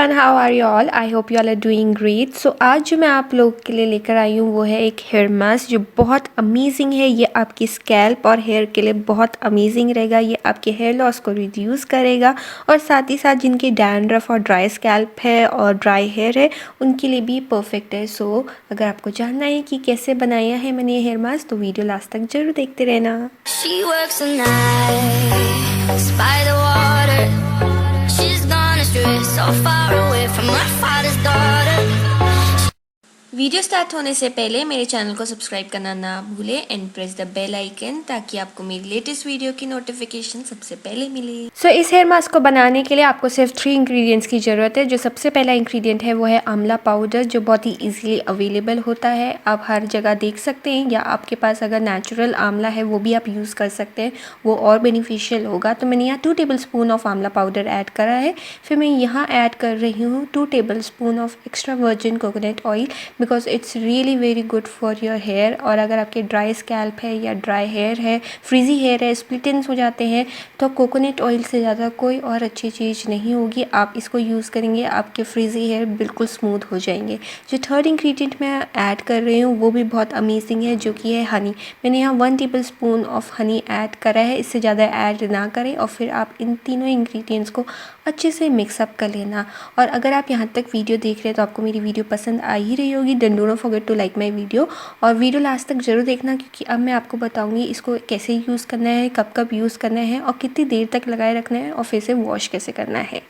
Everyone, how are you all? I hope you all are doing great. So आज जो मैं आप लोग के लिए लेकर आई हूँ वो है एक हेयर मास्क जो बहुत अमेजिंग है। ये आपकी स्कैल्प और हेयर के लिए बहुत अमेजिंग रहेगा। ये आपके हेयर लॉस को रिड्यूस करेगा और साथ ही साथ जिनकी डैंड्रफ और ड्राई स्कैल्प है और ड्राई हेयर है उनके लिए भी परफेक्ट है। सो अगर आपको जानना है कि कैसे बनाया है मैंने ये हेयर मास्क तो वीडियो लास्ट तक जरूर देखते रहना। She works the nights by the water. She's gone astray, so far away from her father's daughter. Video start होने से पहले मेरे चैनल को सब्सक्राइब करना ना भूलें and press the bell icon ताकि आपको मेरी लेटेस्ट वीडियो की नोटिफिकेशन सबसे पहले मिले। सो इस हेयर मास्क को बनाने के लिए आपको सिर्फ 3 इंग्रेडिएंट्स की ज़रूरत है। जो सबसे पहला इंग्रेडिएंट है वो है आंवला पाउडर जो बहुत ही इजीली अवेलेबल होता है। आप हर जगह देख सकते हैं या आपके पास अगर नेचुरल आंवला है वो भी आप यूज़ कर सकते हैं, वो और बेनिफिशियल होगा। तो मैंने यहाँ 2 टेबल स्पून ऑफ आंवला पाउडर ऐड करा है। फिर मैं यहाँ ऐड कर रही हूँ 2 tablespoon of extra virgin coconut oil because it's really very good for your hair. और अगर आपके ड्राई स्कैल्प है या ड्राई हेयर है, फ्रीजी हेयर है, स्प्लिट एंड्स हो जाते हैं तो कोकोनट ऑयल से ज़्यादा कोई और अच्छी चीज़ नहीं होगी। आप इसको यूज़ करेंगे आपके फ्रीजी हेयर बिल्कुल स्मूथ हो जाएंगे। जो थर्ड इंग्रेडिएंट मैं ऐड कर रही हूँ वो भी बहुत अमेजिंग है जो कि है हनी। मैंने यहाँ 1 table spoon of honey add करा है, इससे ज़्यादा ऐड ना करें। और फिर आप इन तीनों इंग्रेडिएंट्स को अच्छे से मिक्सअप कर लेना। और अगर आप यहाँ तक वीडियो देख रहे हैं तो आपको मेरी वीडियो पसंद आ ही रही होगी। Don't forget to like my video और वीडियो लास्ट तक जरूर देखना क्योंकि अब मैं आपको बताऊंगी इसको कैसे यूज़ करना है, कब कब यूज़ करना है और कितनी देर तक लगाए रखना है और फिर से वॉश कैसे करना है।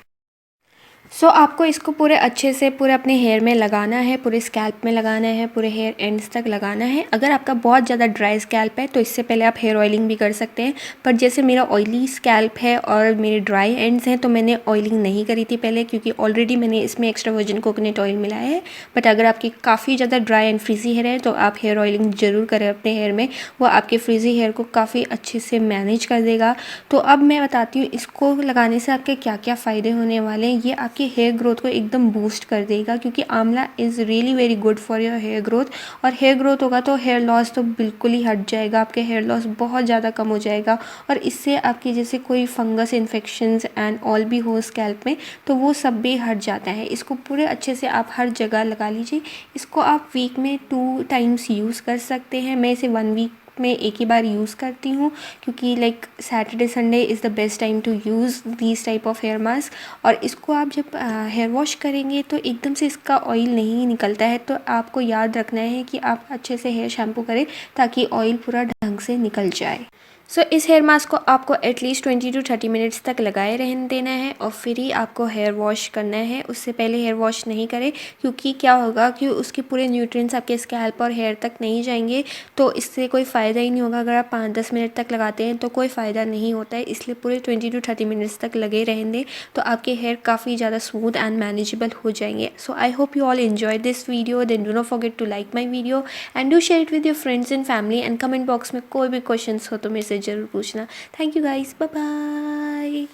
सो आपको इसको पूरे अच्छे से पूरे अपने हेयर में लगाना है, पूरे स्कैल्प में लगाना है, पूरे हेयर एंड्स तक लगाना है। अगर आपका बहुत ज़्यादा ड्राई स्कैल्प है तो इससे पहले आप हेयर ऑयलिंग भी कर सकते हैं, पर जैसे मेरा ऑयली स्कैल्प है और मेरे ड्राई एंड्स हैं तो मैंने ऑयलिंग नहीं करी थी पहले क्योंकि ऑलरेडी मैंने इसमें एक्स्ट्रा वर्जिन कोकोनट ऑयल मिलाया है। बट अगर आपकी काफ़ी ज़्यादा ड्राई एंड फ्रीजी हेयर है तो आप हेयर ऑयलिंग ज़रूर करें अपने हेयर में, वो आपके फ्रीजी हेयर को काफ़ी अच्छे से मैनेज कर देगा। तो अब मैं बताती हूँ इसको लगाने से आपके क्या क्या फ़ायदे होने वाले हैं। ये आपके हेयर ग्रोथ को एकदम बूस्ट कर देगा क्योंकि amla is really very good for your hair growth. और हेयर ग्रोथ होगा तो हेयर लॉस तो बिल्कुल ही हट जाएगा, आपके हेयर लॉस बहुत ज़्यादा कम हो जाएगा। और इससे आपकी जैसे कोई फंगस इन्फेक्शंस एंड ऑल भी हो स्कैल्प में तो वो सब भी हट जाता है। इसको पूरे अच्छे से आप हर जगह लगा लीजिए। इसको आप वीक में 2 टाइम्स यूज़ कर सकते हैं। मैं इसे 1 वीक मैं एक ही बार यूज़ करती हूँ क्योंकि like Saturday Sunday is the best time to use these type of hair mask. और इसको आप जब हेयर वॉश करेंगे तो एकदम से इसका ऑयल नहीं निकलता है, तो आपको याद रखना है कि आप अच्छे से हेयर शैम्पू करें ताकि ऑयल पूरा ढंग से निकल जाए। सो इस हेयर मास्क को आपको एटलीस्ट 20 to 30 मिनट्स तक लगाए रहने देना है और फिर ही आपको हेयर वॉश करना है। उससे पहले हेयर वॉश नहीं करें क्योंकि क्या होगा कि उसके पूरे न्यूट्रिएंट्स आपके स्कैल्प और हेयर तक नहीं जाएंगे तो इससे कोई फ़ायदा ही नहीं होगा। अगर आप 5-10 मिनट तक लगाते हैं तो कोई फ़ायदा नहीं होता है, इसलिए पूरे 20 to 30 मिनट्स तक लगे रहने दें तो आपके हेयर काफ़ी ज़्यादा स्मूथ एंड मैनेजेबल हो जाएंगे। So I hope you all enjoy this video. Then do not forget to like my video and do share it with your friends and family and comment box में कोई भी question हो तो मेरे से ज़रूर पूछना। Thank you guys, bye bye.